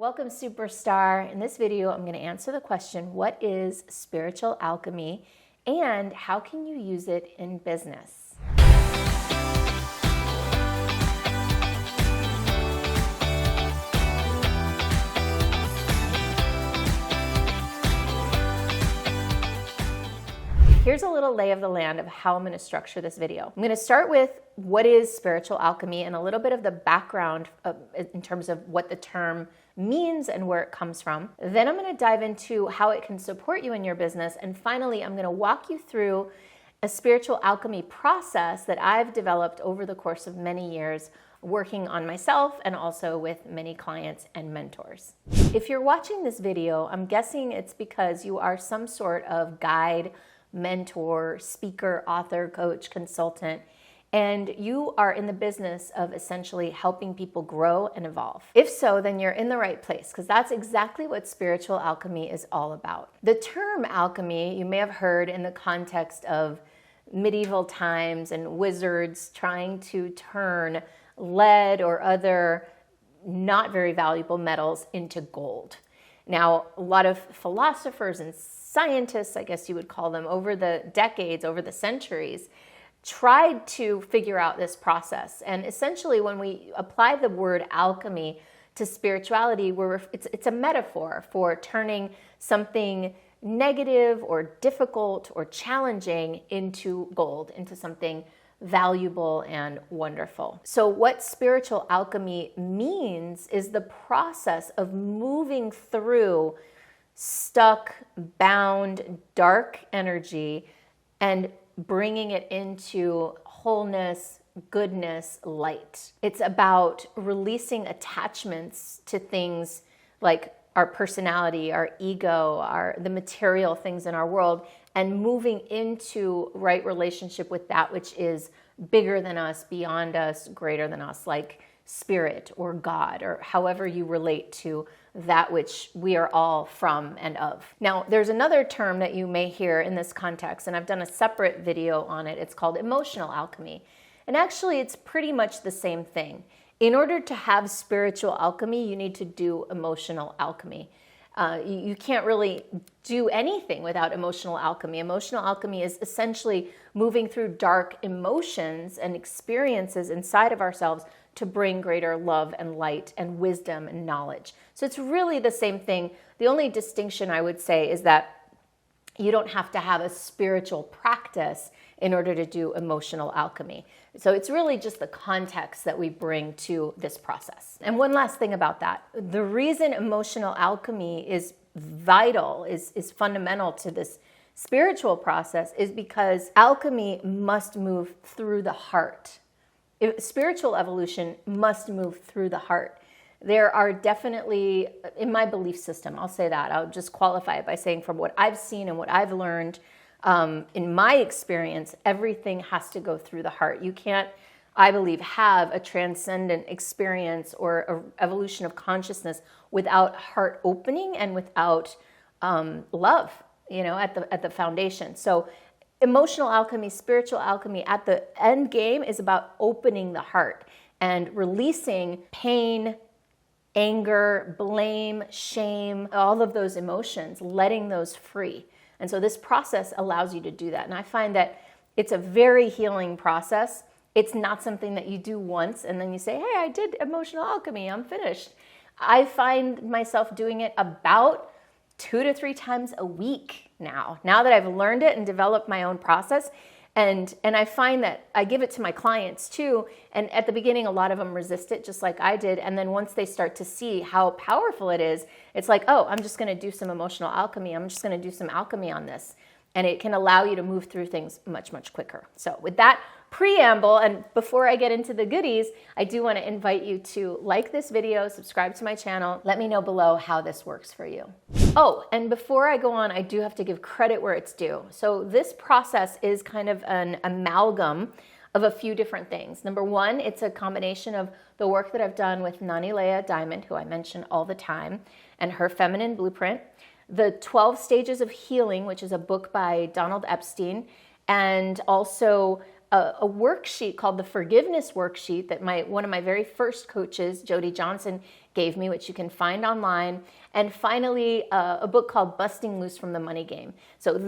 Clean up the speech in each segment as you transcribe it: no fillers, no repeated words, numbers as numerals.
Welcome, superstar. In this video, I'm going to answer the question, what is spiritual alchemy and how can you use it in business? Here's a little lay of the land of how I'm going to structure this video. I'm going to start with what is spiritual alchemy and a little bit of the background in terms of what the term means and where it comes from. Then I'm going to dive into how it can support you in your business. And finally, I'm going to walk you through a spiritual alchemy process that I've developed over the course of many years working on myself and also with many clients and mentors. If you're watching this video, I'm guessing it's because you are some sort of guide, mentor, speaker, author, coach, consultant, and you are in the business of essentially helping people grow and evolve. If so, then you're in the right place because that's exactly what spiritual alchemy is all about. The term alchemy, you may have heard in the context of medieval times and wizards trying to turn lead or other not very valuable metals into gold. Now, a lot of philosophers and scientists, I guess you would call them, over the decades, over the centuries, tried to figure out this process. And essentially, when we apply the word alchemy to spirituality, it's a metaphor for turning something negative or difficult or challenging into gold, into something valuable and wonderful. So what spiritual alchemy means is the process of moving through stuck, bound, dark energy and bringing it into wholeness, goodness, light. It's about releasing attachments to things like our personality, our ego, the material things in our world, and moving into right relationship with that which is bigger than us, beyond us, greater than us, like spirit or God, or however you relate to that which we are all from and of. Now, there's another term that you may hear in this context, and I've done a separate video on it. It's called emotional alchemy. And actually, it's pretty much the same thing. In order to have spiritual alchemy, you need to do emotional alchemy. You can't really do anything without emotional alchemy. Emotional alchemy is essentially moving through dark emotions and experiences inside of ourselves to bring greater love and light and wisdom and knowledge. So it's really the same thing. The only distinction I would say is that you don't have to have a spiritual practice in order to do emotional alchemy. So it's really just the context that we bring to this process. And one last thing about that. The reason emotional alchemy is vital, is fundamental to this spiritual process is because alchemy must move through the heart. Spiritual evolution must move through the heart. There are definitely, in my belief system, I'll say that, I'll just qualify it by saying from what I've seen and what I've learned, in my experience, everything has to go through the heart. You can't, I believe, have a transcendent experience or an evolution of consciousness without heart opening and without love, at the foundation. So emotional alchemy, spiritual alchemy at the end game is about opening the heart and releasing pain, anger, blame, shame, all of those emotions, letting those free. And so this process allows you to do that. And I find that it's a very healing process. It's not something that you do once and then you say, hey, I did emotional alchemy, I'm finished. I find myself doing it about 2 to 3 times a week now that I've learned it and developed my own process. And I find that I give it to my clients too. And at the beginning, a lot of them resist it just like I did. And then once they start to see how powerful it is, it's like, oh, I'm just going to do some emotional alchemy. I'm just going to do some alchemy on this. And it can allow you to move through things much, much quicker. So with that preamble, and before I get into the goodies, I do want to invite you to like this video, subscribe to my channel. Let me know below how this works for you. Oh, and before I go on, I do have to give credit where it's due. So this process is kind of an amalgam of a few different things. Number one, it's a combination of the work that I've done with Nanilea Diamond, who I mention all the time, and her Feminine Blueprint. The 12 Stages of Healing, which is a book by Donald Epstein, and also a worksheet called the Forgiveness Worksheet that one of my very first coaches, Jody Johnson, gave me, which you can find online. And finally, a book called Busting Loose from the Money Game. So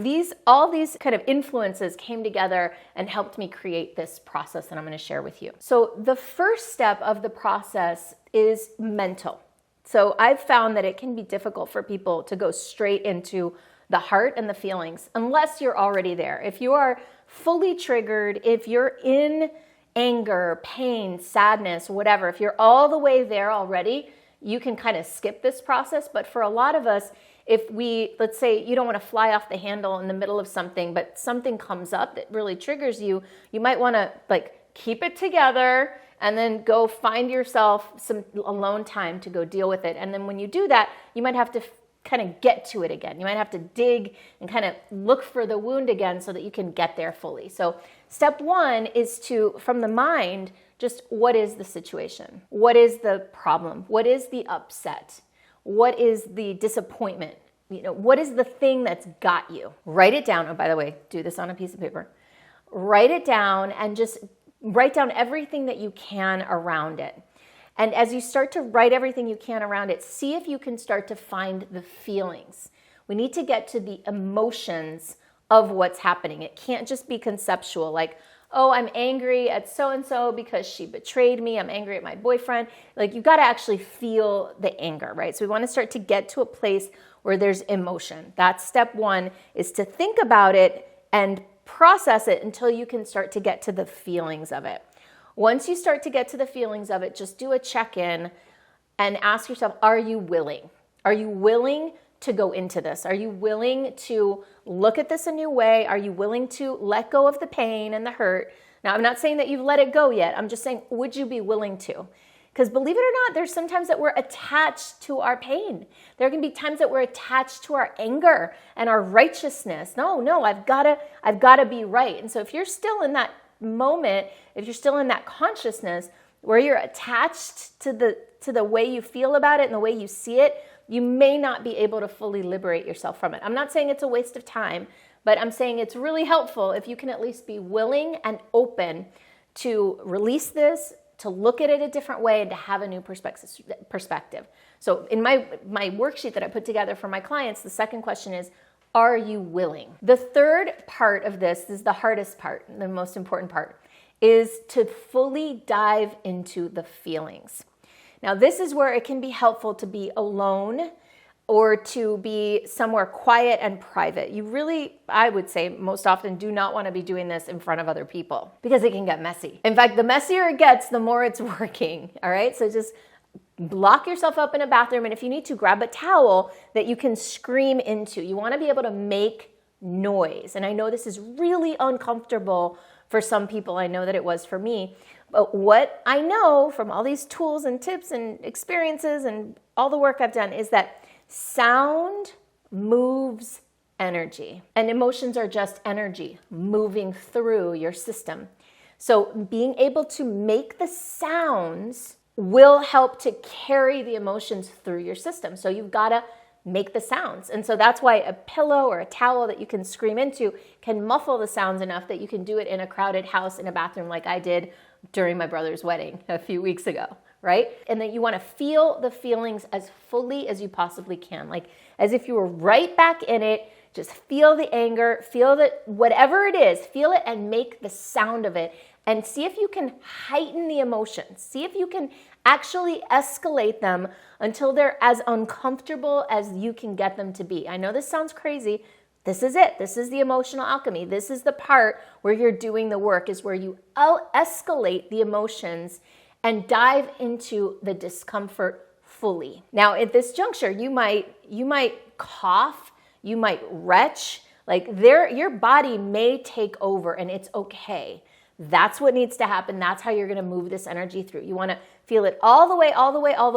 all these kind of influences came together and helped me create this process that I'm going to share with you. So the first step of the process is mental. So I've found that it can be difficult for people to go straight into the heart and the feelings unless you're already there. If you are fully triggered, if you're in anger, pain, sadness, whatever, if you're all the way there already, you can kind of skip this process. But for a lot of us, let's say you don't want to fly off the handle in the middle of something, but something comes up that really triggers you, you might want to keep it together and then go find yourself some alone time to go deal with it. And then when you do that, you might have to kind of get to it again. You might have to dig and kind of look for the wound again so that you can get there fully. So step one is from the mind, just what is the situation? What is the problem? What is the upset? What is the disappointment? What is the thing that's got you? Write it down. Oh, by the way, do this on a piece of paper. Write it down and just write down everything that you can around it. And as you start to write everything you can around it, see if you can start to find the feelings. We need to get to the emotions of what's happening. It can't just be conceptual, like, oh, I'm angry at so-and-so because she betrayed me. I'm angry at my boyfriend. You've got to actually feel the anger, right? So we want to start to get to a place where there's emotion. That's step one, is to think about it and process it until you can start to get to the feelings of it. Once you start to get to the feelings of it, just do a check-in and ask yourself, are you willing? Are you willing to go into this? Are you willing to look at this a new way? Are you willing to let go of the pain and the hurt? Now, I'm not saying that you've let it go yet. I'm just saying, would you be willing to? Because believe it or not, there's sometimes that we're attached to our pain. There can be times that we're attached to our anger and our righteousness. No, I've gotta be right. And so if you're still in that moment, if you're still in that consciousness where you're attached to the way you feel about it and the way you see it, you may not be able to fully liberate yourself from it. I'm not saying it's a waste of time, but I'm saying it's really helpful if you can at least be willing and open to release this, to look at it a different way, and to have a new perspective. So in my worksheet that I put together for my clients, the second question is, are you willing? The third part of this is the hardest part, the most important part, is to fully dive into the feelings. Now, this is where it can be helpful to be alone or to be somewhere quiet and private. You really, I would say, most often do not want to be doing this in front of other people because it can get messy. In fact, the messier it gets, the more it's working, all right? So just lock yourself up in a bathroom, and if you need to, grab a towel that you can scream into. You want to be able to make noise. And I know this is really uncomfortable for some people. I know that it was for me. But what I know from all these tools and tips and experiences and all the work I've done is that sound moves energy, and emotions are just energy moving through your system. So being able to make the sounds will help to carry the emotions through your system. So you've got to make the sounds. And so that's why a pillow or a towel that you can scream into can muffle the sounds enough that you can do it in a crowded house in a bathroom like I did during my brother's wedding a few weeks ago, right? And then you want to feel the feelings as fully as you possibly can, like as if you were right back in it. Just feel the anger, feel that whatever it is, feel it and make the sound of it. And see if you can heighten the emotions. See if you can actually escalate them until they're as uncomfortable as you can get them to be. I know this sounds crazy. This is it. This is the emotional alchemy. This is the part where you're doing the work, is where you escalate the emotions and dive into the discomfort fully. Now, at this juncture, you might cough, you might retch, your body may take over, and it's okay. That's what needs to happen. That's how you're going to move this energy through. You want to feel it all the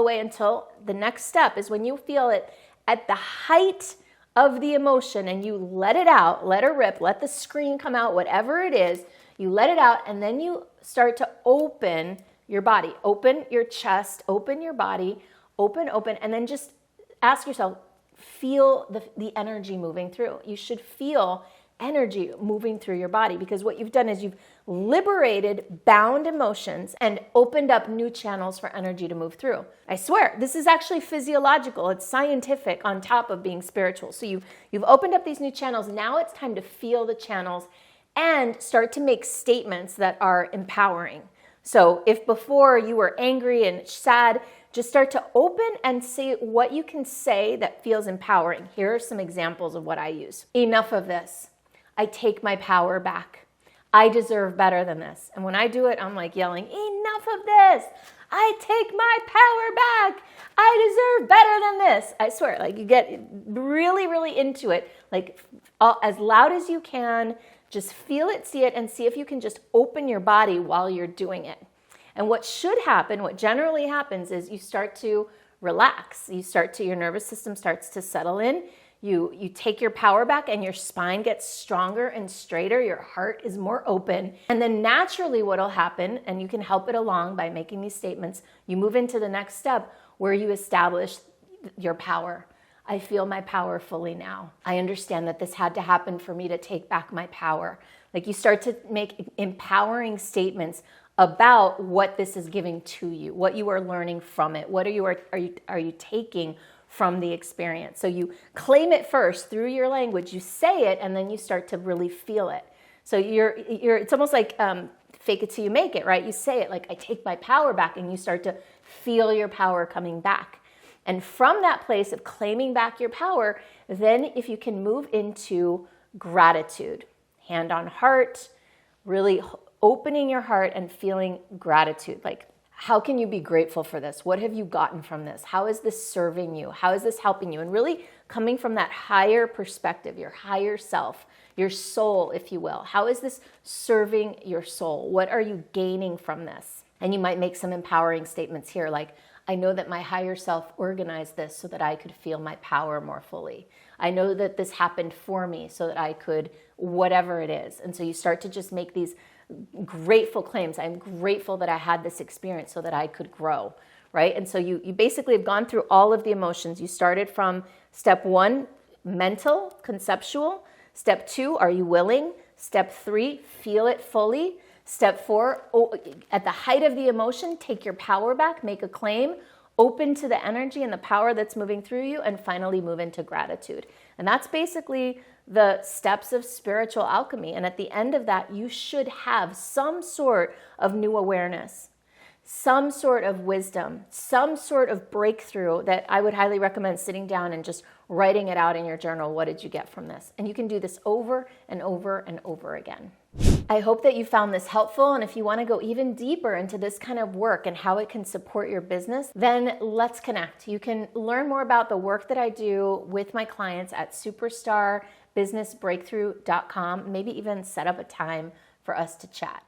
way until the next step is when you feel it at the height of the emotion and you let it out, let her rip, let the scream come out, whatever it is, you let it out, and then you start to open your body, open your chest, open your body, open, and then just ask yourself, feel the energy moving through. You should feel energy moving through your body, because what you've done is you've liberated bound emotions and opened up new channels for energy to move through. I swear, this is actually physiological. It's scientific on top of being spiritual. So you've opened up these new channels. Now it's time to feel the channels and start to make statements that are empowering. So if before you were angry and sad, just start to open and say what you can say that feels empowering. Here are some examples of what I use. Enough of this. I take my power back. I deserve better than this. And when I do it, I'm like yelling, enough of this. I take my power back. I deserve better than this. I swear, like you get really, really into it. Like as loud as you can, just feel it, see it, and see if you can just open your body while you're doing it. And what should happen, what generally happens is you start to relax. Your nervous system starts to settle in. You take your power back and your spine gets stronger and straighter. Your heart is more open. And then naturally what'll happen, and you can help it along by making these statements, you move into the next step where you establish your power. I feel my power fully now. I understand that this had to happen for me to take back my power. Like you start to make empowering statements about what this is giving to you, what you are learning from it, what are you taking from the experience. So you claim it first through your language, you say it, and then you start to really feel it. So it's almost like fake it till you make it, right? You say it like, I take my power back, and you start to feel your power coming back. And from that place of claiming back your power, then if you can move into gratitude, hand on heart, really opening your heart and feeling gratitude. Like, how can you be grateful for this? What have you gotten from this? How is this serving you? How is this helping you? And really coming from that higher perspective, your higher self, your soul, if you will. How is this serving your soul? What are you gaining from this? And you might make some empowering statements here, like, I know that my higher self organized this so that I could feel my power more fully. I know that this happened for me so that I could, whatever it is. And so you start to just make these grateful claims. I'm grateful that I had this experience so that I could grow, right? And so you basically have gone through all of the emotions. You started from step 1, mental, conceptual. Step 2, are you willing? Step 3, feel it fully. Step 4, at the height of the emotion, take your power back, make a claim, open to the energy and the power that's moving through you, and finally move into gratitude. And that's basically the steps of spiritual alchemy. And at the end of that, you should have some sort of new awareness, some sort of wisdom, some sort of breakthrough that I would highly recommend sitting down and just writing it out in your journal. What did you get from this? And you can do this over and over and over again. I hope that you found this helpful, and if you want to go even deeper into this kind of work and how it can support your business, then let's connect. You can learn more about the work that I do with my clients at superstarbusinessbreakthrough.com, maybe even set up a time for us to chat.